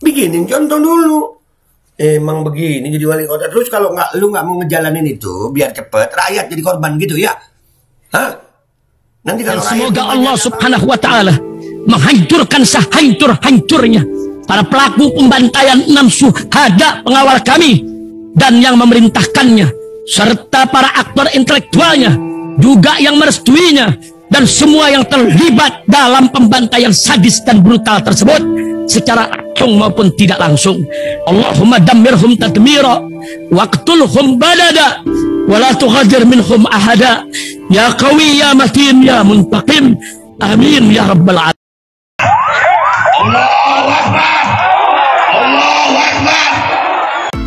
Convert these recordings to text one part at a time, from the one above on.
Bikinin contoh dulu. Emang begini jadi wali kota. Terus kalau lu nggak mau ngejalanin itu biar cepet, rakyat jadi korban gitu ya? Hah? Nanti kalau semoga Allah Subhanahu wa Ta'ala menghancurkan sehancur-hancurnya para pelaku pembantaian 6 syuhada pengawal kami dan yang memerintahkannya, serta para aktor intelektualnya juga yang merestuinya, dan semua yang terlibat dalam pembantaian sadis dan brutal tersebut secara langsung maupun tidak langsung. Allahumma dammirhum tadmira waqtulhum badada wala tughadir minhum ahada ya qawi ya matin ya muntaqim, amin ya rabbal alamin. Allahu Akbar, Allahu Akbar.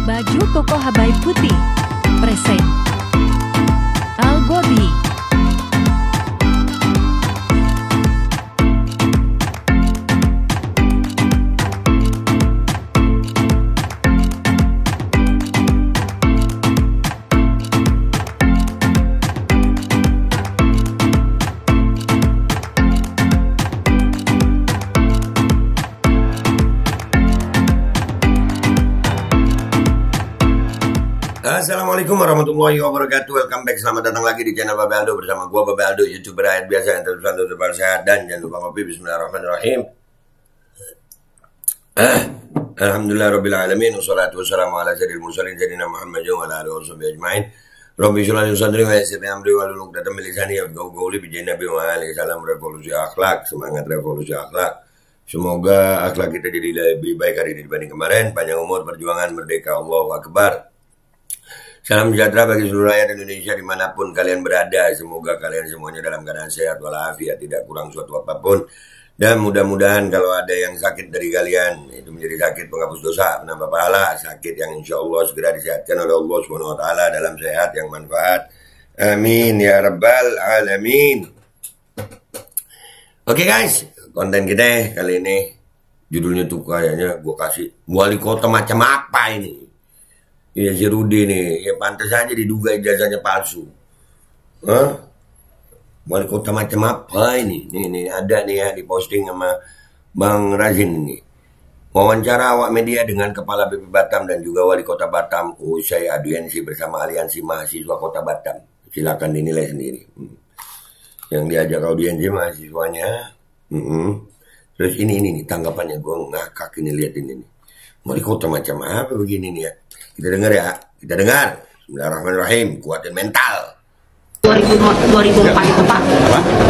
Baju koko Habaib putih present Al-Godi. Assalamualaikum warahmatullahi wabarakatuh. Welcome back, selamat datang lagi di channel Babe Aldo bersama gua Babe Aldo, YouTuber rakyat biasa yang terus terus sehat, dan jangan lupa ngopi. Bismillahirrahmanirrahim. Alhamdulillah rabbil alamin, wassalatu wassalamu ala sayyidil mursalin sayyidina Muhammadin wa ala alihi washabihi ajmain. Rabbi shrah li sadri wa yassir li amri wahlul 'uqdatam min lisani yafqahu qawli. Bi Nabi wa alihi salam revolusi akhlak, semangat revolusi akhlak. Semoga akhlak kita jadi lebih baik hari ini dibanding kemarin. Panjang umur, perjuangan, merdeka, Allahu Akbar. Salam sejahtera bagi seluruh rakyat Indonesia dimanapun kalian berada. Semoga kalian semuanya dalam keadaan sehat walafiat, tidak kurang suatu apapun. Dan mudah-mudahan kalau ada yang sakit dari kalian, itu menjadi sakit penghapus dosa, penambah pahala, sakit yang insya Allah segera disehatkan oleh Allah Subhanahu wa Ta'ala dalam sehat yang manfaat. Amin ya rabbal alamin. Oke guys, konten kita kali ini judulnya tuh kayaknya gue kasih wali kota macam apa ini. Ini si Rudy nih, ya pantas aja diduga ijazahnya palsu. Hah? Wali kota macam apa ini? Nih ada nih ya, diposting sama Bang Razin ini. Wawancara awak media dengan Kepala BP Batam dan juga Wali Kota Batam usai audiensi bersama Aliansi Mahasiswa Kota Batam. Silakan dinilai sendiri. Yang diajak audiensi mahasiswanya. Terus ini tanggapannya, gue ngakak ini, lihat ini nih. Wali kota macam apa begini nih ya? Kita dengar ya, kita dengar. Bismillahirrahmanirrahim, kuatin mental. 2004 itu Pak,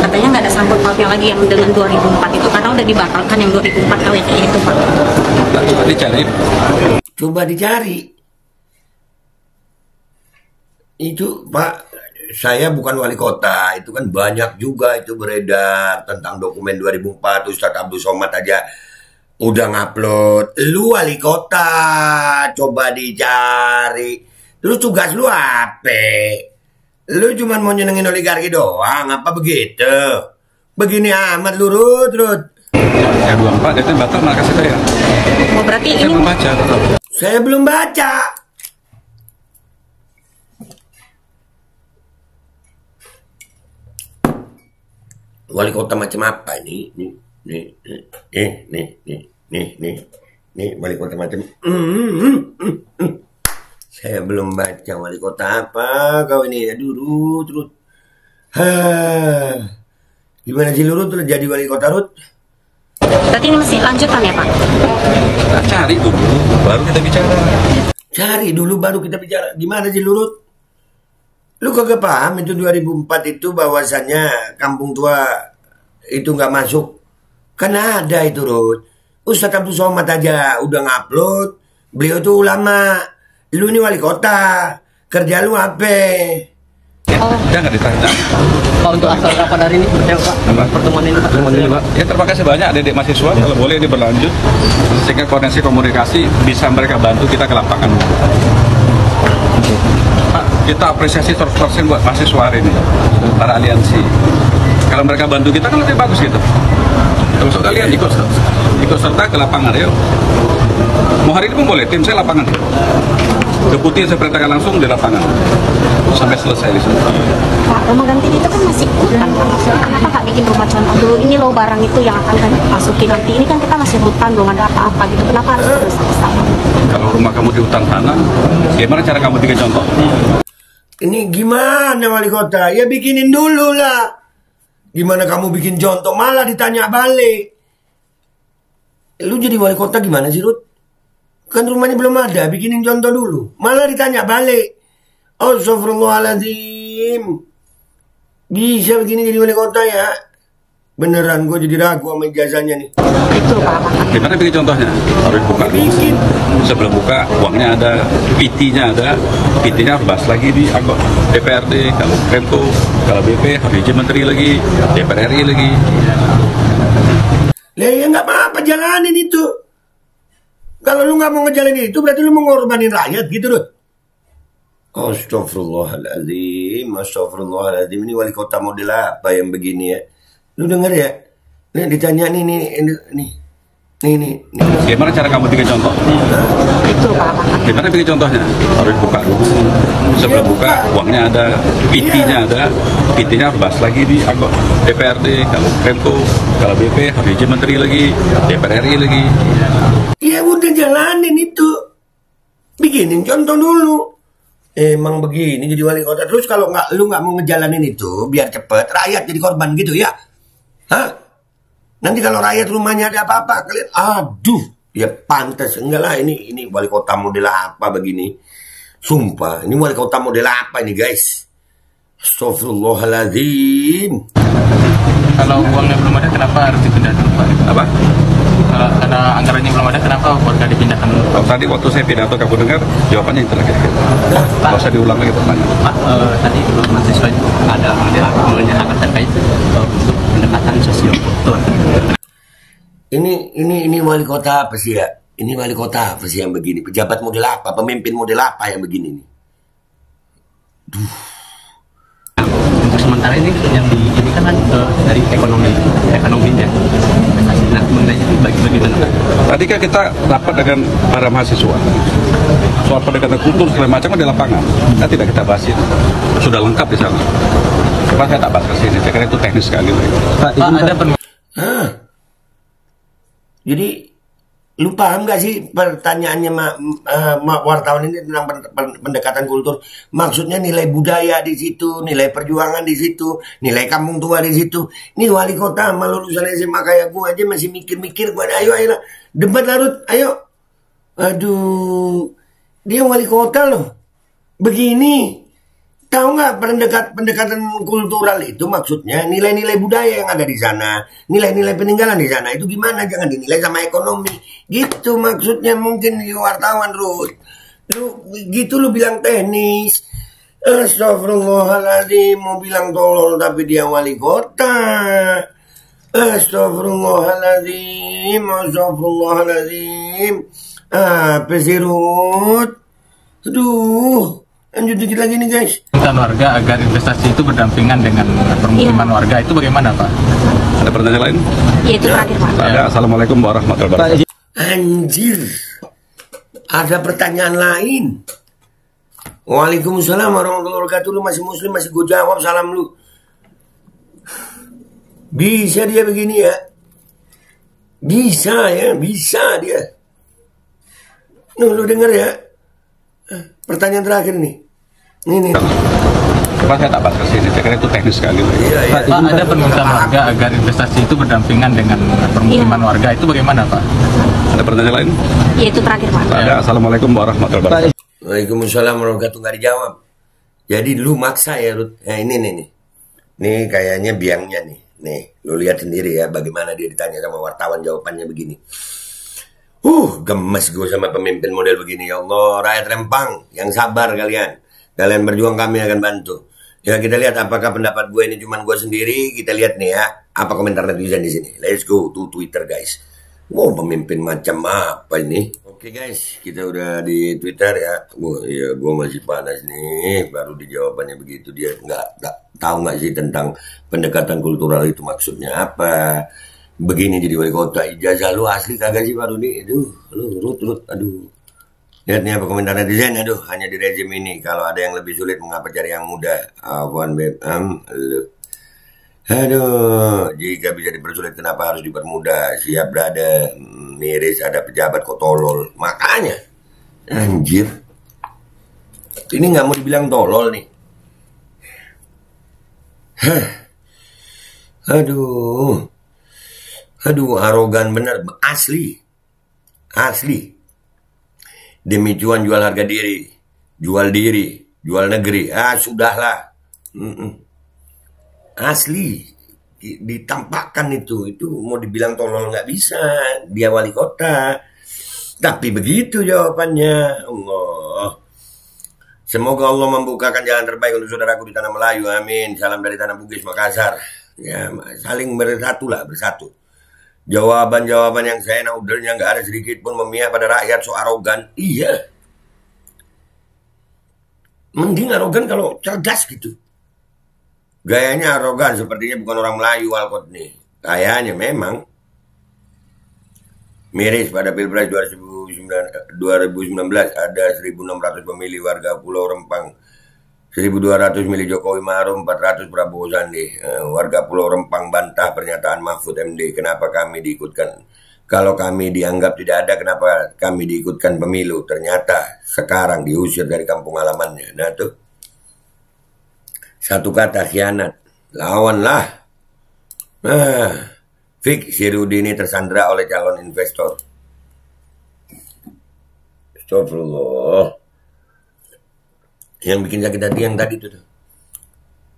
katanya nggak ada sangkut pautnya lagi yang dengan 2004 itu, karena udah dibatalkan yang 2004 KWT itu Pak. Coba dicari. Coba dicari. Itu Pak, saya bukan wali kota, itu kan banyak juga itu beredar tentang dokumen 2004, Ustadz Abdul Somad aja udah ngupload. Lu wali kota, coba dicari. Terus tugas lu apa? Lu cuman mau nyenengin oligarki doang, apa begitu? Begini amat lu, Rut. Ya 24 itu batal makasih saya. Oh, berarti saya ini belum baca. Saya belum baca. Wali kota macam apa ini? Nih, wali kota macam. Saya belum baca wali kota apa kau ini. Aduh, Rut. Gimana sih Rut jadi wali kota, Rut? berarti ini masih lanjutan ya Pak? Kita cari dulu, baru kita bicara. Cari dulu baru kita bicara. Gimana sih Rut? Lu kagak paham itu 2004 itu bahwasannya kampung tua itu nggak masuk. Kan ada itu Rut. Ustadz Abdul Somad aja udah ngupload. Beliau tuh ulama. Lu ini wali kota. Kerja lu apa? Ya, udah nggak ditanya. Pak, untuk asal rapat hari ini seperti apa Pak? Pertemuan ini Pak. Ya terima kasih banyak adik-adik mahasiswa. Kalau boleh ini berlanjut sehingga koordinasi komunikasi bisa mereka bantu kita ke lapangan. Pak, kita apresiasi 100% buat mahasiswa hari ini, para aliansi. Kalau mereka bantu kita kan lebih bagus gitu. Termasuk kalian ikut serta ke lapangan, yuk. Mau hari ini pun boleh, tim saya lapangan. Deputi saya perintahkan langsung di lapangan sampai selesai di sini. Pak, rumah ganti itu kan masih hutan, Pak. Maksudnya kenapa nggak bikin rumah contoh dulu? Ini loh barang itu yang akan kan masukin nanti. Ini kan kita masih hutan, belum ada apa-apa gitu. Kenapa harus terus-terusan? Kalau rumah kamu di hutan sana, gimana cara kamu bikin contoh? Ini gimana wali kota? Ya bikinin dulu lah. Gimana kamu bikin contoh? Malah ditanya balik. Lu jadi wali kota gimana sih, Rut? Kan rumahnya belum ada, bikinin contoh dulu. Malah ditanya balik. Oh, astagfirullahaladzim. Bisa begini jadi wali kota ya? Beneran gue jadi ragu sama ijazahnya nih. Itu Pak. Gimana bikin contohnya? Harus buka dulu. Bikin. Sebelum buka, uangnya ada, PT-nya ada. PT-nya harus bahas lagi di anggota DPRD, kalau Menko, kalau BP harus izin menteri lagi, DPR RI lagi. Lah ya nggak apa-apa, jalanin itu. Kalau lu nggak mau ngejalanin itu, berarti lu mau ngorbanin rakyat gitu, Rut. Astagfirullahaladzim, astagfirullahaladzim. Ini wali kota model apa yang begini ya? Lu denger ya? Nih ditanya nih. Gimana cara kamu bikin contoh? Itu Pak. Gimana bikin contohnya? Harus buka dulu. Sebelum buka, uangnya ada, PT-nya ada. PT-nya harus bahas lagi di anggota DPRD, kalau Menko, kalau BP harus izin menteri lagi, DPR RI lagi. Ya udah jalanin itu. Bikinin contoh dulu. Emang begini jadi wali kota. Terus kalau lu nggak mau ngejalanin itu biar cepet, rakyat jadi korban gitu ya? Hah? Nanti kalau rakyat rumahnya ada apa-apa, kalian aduh, ya pantas. Enggak lah, ini wali kota model apa begini? Sumpah, ini wali kota model apa ini, guys? Astagfirullahaladzim. Kalau uangnya belum ada, kenapa harus dipindahkan, Pak? Apa? Karena anggarannya belum ada, kenapa warga dipindahkan dulu? Kalau tadi waktu saya pidato kamu dengar, jawabannya itu lagi. Kalau saya diulang lagi pertanyaan. Pak, tadi mahasiswa itu ada menyatakan terkait untuk pendekatan sosiokultur. Ini wali kota apa sih ya? Ini wali kota apa sih yang begini? Pejabat model apa? Pemimpin model apa yang begini nih? Untuk sementara ini yang ini kan dari ekonominya. Nah, mengenai itu bagaimana? Tadi kan kita rapat dengan para mahasiswa. Soal pendekatan kultur segala macam di lapangan. Kan tidak kita bahas itu. Sudah lengkap di sana. Coba saya tak bahas ke sini. Saya kira itu teknis sekali. Pak, ada Hah? Jadi lu paham gak sih pertanyaannya wartawan ini tentang pendekatan kultur? Maksudnya nilai budaya di situ, nilai perjuangan di situ, nilai kampung tua di situ. Ini wali kota sama lulusan SMA kayak gue aja masih mikir-mikir. Ayo debat larut, ayo. Aduh, dia wali kota loh. Begini. Tahu nggak pendekatan kultural itu maksudnya nilai-nilai budaya yang ada di sana, nilai-nilai peninggalan di sana itu gimana? Jangan dinilai sama ekonomi, gitu maksudnya. Mungkin di wartawan Ruth, lu bilang teknis. Astagfirullahaladzim, mau bilang tolol tapi dia wali kota. Astagfirullahaladzim. Apa sih Ruth? Aduh. Lanjut dikit lagi nih guys. Permintaan warga agar investasi itu berdampingan dengan permukiman warga itu bagaimana, Pak? Ada pertanyaan lain? Ya itu terakhir Pak. Ada. Assalamualaikum warahmatullahi wabarakatuh. Anjir. Ada pertanyaan lain. Waalaikumsalam warahmatullahi wabarakatuh. Lu masih muslim, masih gue jawab salam lu. Bisa dia begini ya? Bisa ya, bisa dia. Lu denger ya? Pertanyaan terakhir nih. Ini. Coba saya tak bahas ke sini. Saya kira itu teknis sekali. Pak, ada permintaan warga agar investasi itu berdampingan dengan permukiman warga itu bagaimana, Pak? Ada pertanyaan lain? Ya itu terakhir Pak. Ada. Assalamualaikum warahmatullahi wabarakatuh. Waalaikumsalam warahmatullahi wabarakatuh. Nggak dijawab. Jadi lu maksa ya Ruth. Ini nih. Nih kayaknya biangnya nih. Nih, lu lihat sendiri ya bagaimana dia ditanya sama wartawan, jawabannya begini. Gemes gue sama pemimpin model begini. Ya Allah, rakyat Rempang yang sabar kalian. Kalian berjuang, kami akan bantu. Ya kita lihat apakah pendapat gue ini cuman gue sendiri. Kita lihat nih ya, apa komentar netizen di sini. Let's go to Twitter guys. Wow, pemimpin macam apa ini? Oke guys, kita udah di Twitter ya. Iya, gue masih panas nih. Baru di jawabannya begitu. Dia nggak tahu nggak sih tentang pendekatan kultural itu maksudnya apa? Begini jadi wali kota, ijazah lu asli kagak sih baru nih? Aduh, lu Rut, aduh. Lihat nih apa komentar netizen. Aduh, hanya di rezim ini. Kalau ada yang lebih sulit, mengapa cari yang mudah? Afwan beb, lu. Aduh, jika bisa dipersulit, kenapa harus dipermudah? Siap berada, miris ada pejabat kok tolol. Makanya, anjir. Ini nggak mau dibilang tolol nih. Hah. Aduh, arogan bener, asli. Demi cuan jual harga diri, jual negeri. Sudahlah. Asli ditampakkan itu mau dibilang tolol nggak bisa, dia wali kota, tapi begitu jawabannya. Allah, semoga Allah membukakan jalan terbaik untuk saudaraku di tanah Melayu, amin. Salam dari tanah Bugis, Makassar. Ya, saling bersatu. Jawaban-jawaban yang saya naudernya nggak ada sedikit pun memihak pada rakyat, so arogan. Iya, mending arogan kalau cerdas gitu. Gayanya arogan, sepertinya bukan orang Melayu Walcott nih. Kayaknya memang miris pada Pilpres 2019 ada 1.600 pemilih warga Pulau Rempang, 1.200 milih Jokowi Ma'ruf, 400 Prabowo Sandi. Warga Pulau Rempang bantah pernyataan Mahfud MD. Kenapa kami diikutkan? Kalau kami dianggap tidak ada, kenapa kami diikutkan pemilu? Ternyata sekarang diusir dari kampung halamannya. Nah tuh, satu kata, khianat. Lawanlah. Fik, si Rudi ini tersandra oleh calon investor. Astagfirullah. Yang bikin sakit hati yang tadi itu tuh.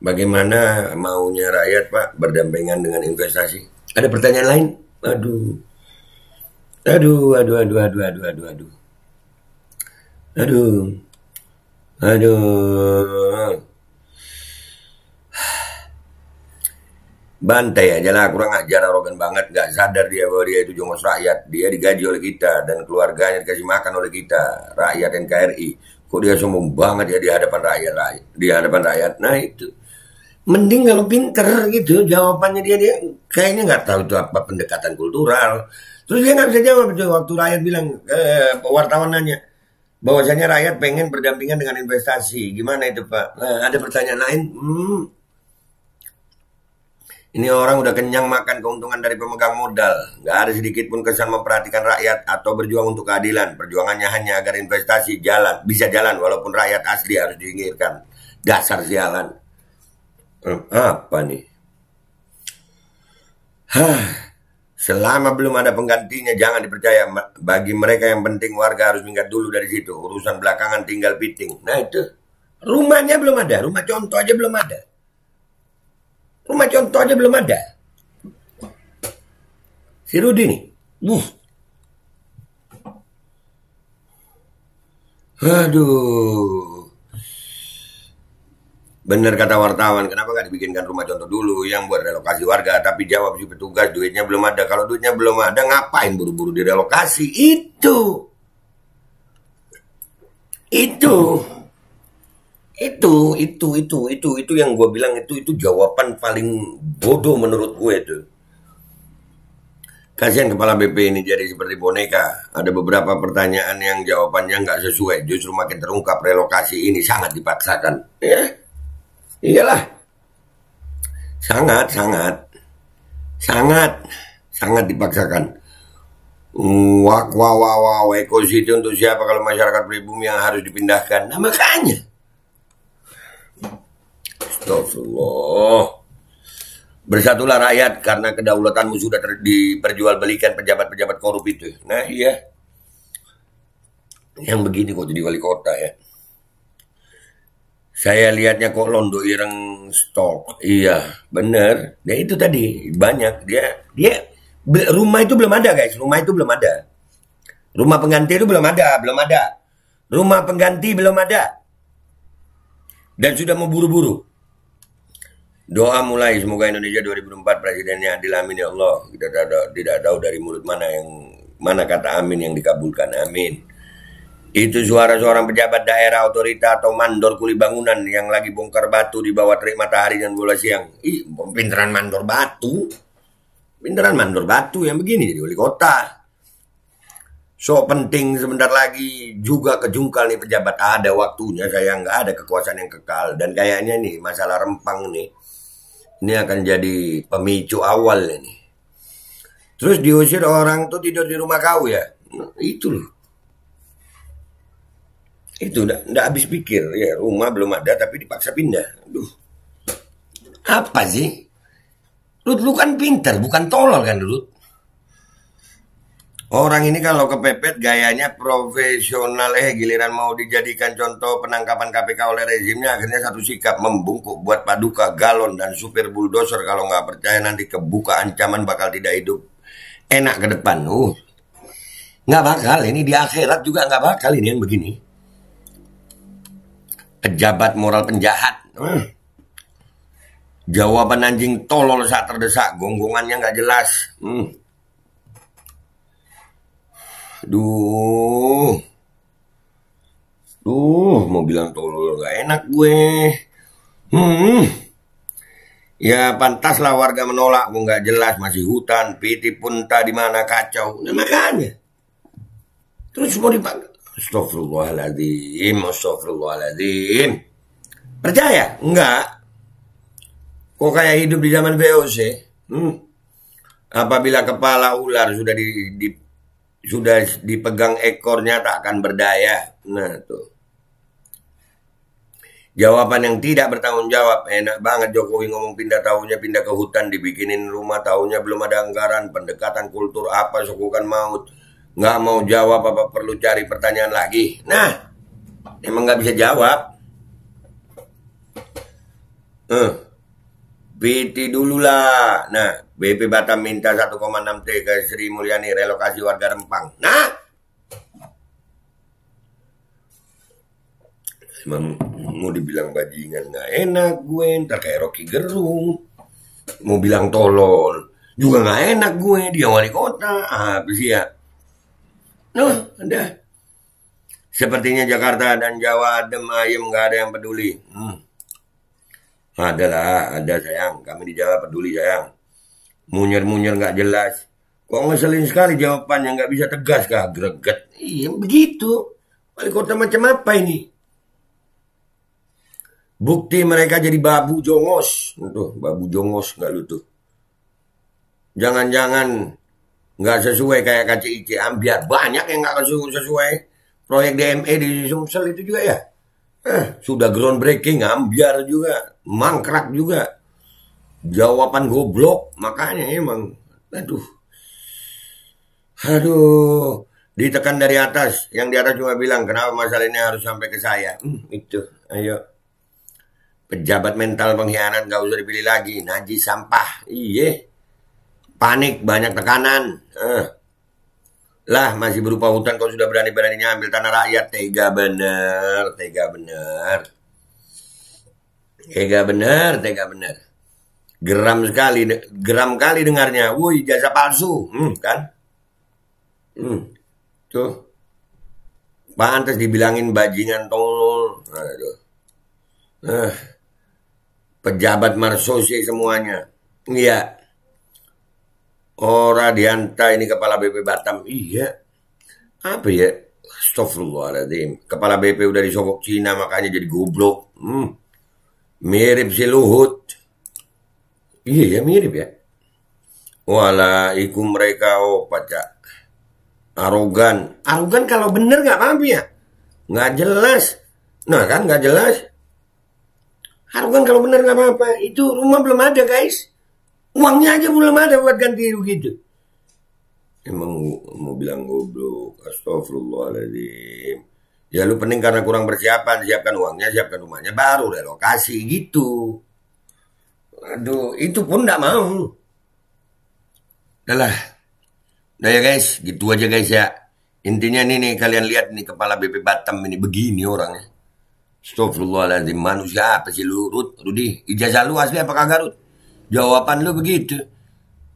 Bagaimana maunya rakyat, Pak, berdampingan dengan investasi? Ada pertanyaan lain? Aduh. Bantai aja lah, kurang ajar, arogan banget, gak sadar dia bahwa dia itu jongos rakyat. Dia digaji oleh kita dan keluarganya dikasih makan oleh kita, rakyat NKRI. Kok dia sombong banget ya di hadapan rakyat. Nah itu, mending kalau pinter gitu jawabannya dia kayaknya nggak tahu itu apa pendekatan kultural. Terus dia nggak bisa jawab itu waktu rakyat bilang, wartawan nanya bahwasanya rakyat pengen berdampingan dengan investasi. Gimana itu Pak? Nah, ada pertanyaan lain? Ini orang udah kenyang makan keuntungan dari pemegang modal. Gak ada sedikit pun kesan memperhatikan rakyat atau berjuang untuk keadilan. Perjuangannya hanya agar investasi bisa jalan walaupun rakyat asli harus diinginkan. Dasar sialan. Apa nih? Selama belum ada penggantinya jangan dipercaya. Bagi mereka yang penting warga harus minggat dulu dari situ. Urusan belakangan tinggal piting. Nah itu. Rumahnya belum ada. Rumah contoh aja belum ada. Si Rudi nih. Aduh. Bener kata wartawan, kenapa gak dibikinkan rumah contoh dulu yang buat relokasi warga? Tapi jawab si petugas, duitnya belum ada. Kalau duitnya belum ada, ngapain buru-buru direlokasi? Itu yang gue bilang itu jawaban paling bodoh menurut gue itu. Kasihan kepala BP ini jadi seperti boneka. Ada beberapa pertanyaan yang jawabannya nggak sesuai. Justru makin terungkap relokasi ini sangat dipaksakan. Ya, iyalah. Sangat dipaksakan. Eko City untuk siapa kalau masyarakat pribumi yang harus dipindahkan? Nah makanya. Astagfirullah. Bersatulah rakyat karena kedaulatanmu sudah diperjualbelikan pejabat-pejabat korup itu. Nah iya. Yang begini kok jadi wali kota ya. Saya lihatnya kok londo ireng stok. Iya, bener. Nah itu tadi banyak dia rumah itu belum ada guys. Rumah pengganti itu belum ada. Rumah pengganti belum ada. Dan sudah mau buru-buru. Doa mulai, semoga Indonesia 2004 presidennya adil, amin ya Allah. Kita tidak tahu dari mulut mana kata amin yang dikabulkan, amin. Itu suara seorang pejabat daerah, otorita atau mandor kuli bangunan yang lagi bongkar batu di bawah terik matahari dan bola siang. Pinteran mandor batu yang begini jadi wali kota. So penting sebentar lagi juga kejungkal nih pejabat. Ada waktunya saya nggak ada kekuasaan yang kekal. Dan kayaknya nih masalah Rempang nih, ini akan jadi pemicu awal nih. Terus diusir orang tuh tidur di rumah kau ya. Nah, itu loh. Itu nggak habis pikir ya, rumah belum ada tapi dipaksa pindah. Aduh. Apa sih? Lu kan pinter, bukan tolol kan Lut? Orang ini kalau kepepet gayanya profesional, giliran mau dijadikan contoh penangkapan KPK oleh rezimnya, akhirnya satu sikap membungkuk buat Paduka, Galon, dan supir bulldozer. Kalau nggak percaya nanti kebuka ancaman bakal tidak hidup enak ke depan. Nggak bakal, ini di akhirat juga nggak bakal ini yang begini. Pejabat moral penjahat. Jawaban anjing tolol saat terdesak, gonggongannya nggak jelas. Duh, mau bilang tolol gak enak gue. Ya pantaslah warga menolak, gue nggak jelas, masih hutan, piti pun tak di mana kacau. Nah makanya, terus mau dipanggil. Astagfirullahaladzim. Percaya? Enggak. Kok kayak hidup di zaman VOC? Apabila kepala ular sudah dipegang ekornya tak akan berdaya. Nah tuh. Jawaban yang tidak bertanggung jawab. Enak banget Jokowi ngomong pindah, tahunya pindah ke hutan, dibikinin rumah, tahunya belum ada anggaran, pendekatan kultur apa, sokukan maut. Nggak mau jawab apa perlu cari pertanyaan lagi. Nah, emang nggak bisa jawab. PT dulu lah. Nah, BP Batam minta 1,6 T ke Sri Mulyani relokasi warga Rempang. Nah, emang mau dibilang bajingan nggak enak gue, ntar kayak Rocky Gerung. Mau bilang tolol juga nggak enak gue, dia wali kota. Habis ya. Noh, ada. Sepertinya Jakarta dan Jawa adem ayem, nggak ada yang peduli. Ada sayang, kami di Jawa peduli sayang. Munyer-munyer nggak jelas. Kok ngeselin sekali jawabannya, nggak bisa tegas kah? Greget. Iya begitu. Wali kota macam apa ini? Bukti mereka jadi babu jongos. Tuh, babu jongos nggak lu tuh. Jangan-jangan nggak sesuai kayak KCIC Ambiar. Banyak yang nggak sesuai. Proyek DME di Sumsel itu juga ya. Sudah groundbreaking, Ambiar juga. Mangkrak juga. Jawaban goblok. Makanya emang. Aduh. Ditekan dari atas. Yang di atas cuma bilang, kenapa masalah ini harus sampai ke saya. Itu. Ayo. Pejabat mental pengkhianat gak usah dipilih lagi. Najis sampah. Iya. Panik, banyak tekanan. Lah masih berupa hutan kau sudah berani-beraninya ambil tanah rakyat. Tega bener. Geram kali dengarnya. Woi, jasa palsu. Kan? Tuh. Pantes dibilangin bajingan tolol. Aduh. Pejabat marsosi semuanya. Iya. Ora Dianta ini kepala BP Batam. Iya. Apa ya? Astagfirullahaladzim. Kepala BP udah disogok Cina makanya jadi goblok. Mirip si Luhut. Iya ya mirip ya. Walaikum mereka pacak. Arogan kalau bener nggak apa-apa ya. Nggak jelas. Nah kan nggak jelas. Arogan kalau bener nggak apa-apa. Itu rumah belum ada guys. Uangnya aja belum ada buat ganti rugi itu. Emang mau bilang goblok. Astagfirullahaladzim. Ya lu pening karena kurang persiapan. Siapkan uangnya, siapkan rumahnya, baru relokasi gitu. Aduh, itu pun gak mau. Udah ya guys, gitu aja guys ya. Intinya nih kalian lihat nih kepala BP Batam ini begini orangnya. Astagfirullahaladzim. Manusia apa sih lu Rudi? Ijazah lu asli apa kagak Rud? Jawaban lu begitu.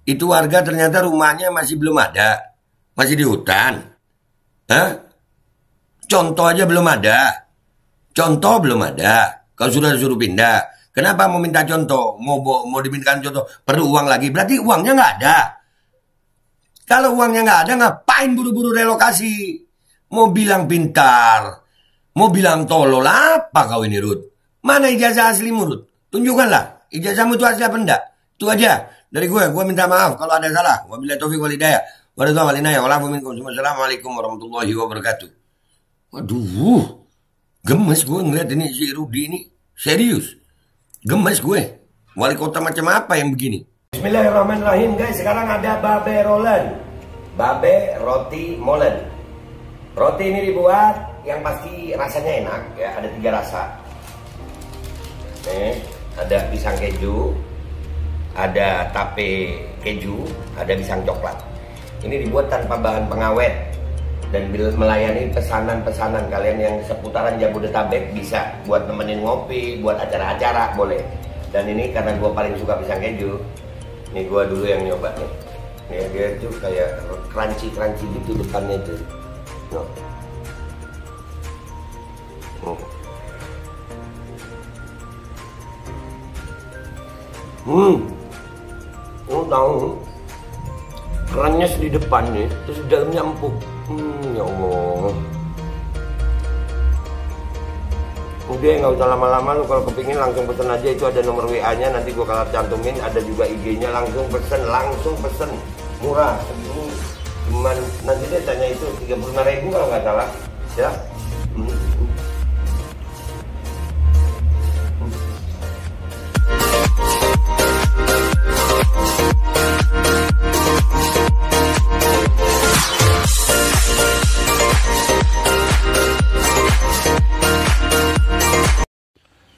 Itu warga ternyata rumahnya masih belum ada. Masih di hutan. Contoh aja belum ada. Kalau sudah disuruh pindah. Kenapa mau minta contoh? Mau dimintakan contoh. Perlu uang lagi. Berarti uangnya nggak ada. Kalau uangnya nggak ada, ngapain buru-buru relokasi? Mau bilang pintar, mau bilang tolol, apa kau ini, Rut? Mana ijazah aslimu, Rut? Tunjukkanlah, ijazahmu itu asli apa enggak? Itu aja. Dari gue minta maaf kalau ada salah. Wabillahi taufiq wal hidayah. Wassalamualaikum warahmatullahi wabarakatuh. Waduh, gemes gue ngeliat ini si Rudi ini. Serius, gemes gue. Wali kota macam apa yang begini? Bismillahirrahmanirrahim guys. Sekarang ada babe rolen, babe roti molen. Roti ini dibuat yang pasti rasanya enak ya. Ada 3 rasa. Nih, ada pisang keju, ada tape keju, ada pisang coklat. Ini dibuat tanpa bahan pengawet dan melayani pesanan-pesanan kalian yang seputaran Jabodetabek, bisa buat nemenin ngopi, buat acara-acara boleh. Dan ini karena gue paling suka pisang keju, ini gue dulu yang nyoba nih. Ya, dia itu kayak crunchy gitu depannya itu. No. Lu tahu kerannya di depan nih, terus di dalamnya empuk. Ya Allah. Udah nggak usah lama-lama, lu kalau kepingin langsung pesen aja, itu ada nomor WA-nya, nanti gua kalau cantumin, ada juga IG-nya, langsung pesen, murah. Cuman nanti dia tanya itu 35.000 kalau nggak salah, ya.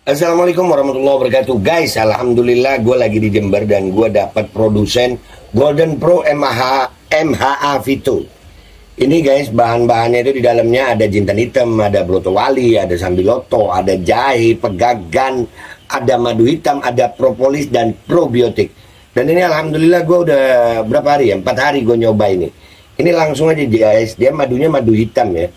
Assalamualaikum warahmatullahi wabarakatuh. Guys, alhamdulillah gue lagi di Jember dan gue dapat produsen Golden Pro MHA Vito. Ini guys, bahan-bahannya itu di dalamnya ada jintan hitam, ada broto wali, ada sambiloto, ada jahe, pegagan, ada madu hitam, ada propolis dan probiotik. Dan ini alhamdulillah gue udah berapa hari ya? 4 hari gue nyoba ini. Ini langsung aja guys, dia madunya madu hitam ya.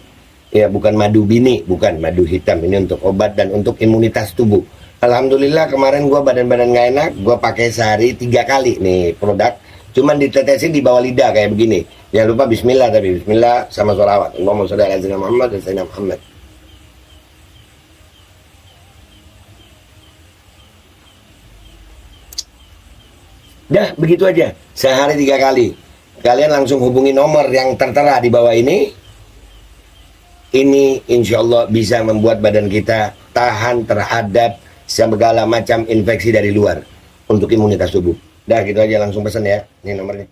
Ya, bukan madu bini, bukan madu hitam. Ini untuk obat dan untuk imunitas tubuh. Alhamdulillah kemarin gue badan-badan gak enak, gue pakai sehari 3 kali nih produk. Cuman ditetesin di bawah lidah kayak begini. Jangan lupa bismillah, tapi bismillah sama sholawat. Allahumma sholli ala sayyidina Muhammad dan sayyidina Muhammad. Dah, begitu aja. Sehari 3 kali. Kalian langsung hubungi nomor yang tertera di bawah ini. Ini insya Allah bisa membuat badan kita tahan terhadap segala macam infeksi dari luar untuk imunitas tubuh. Dah gitu aja, langsung pesan ya. Ini nomornya.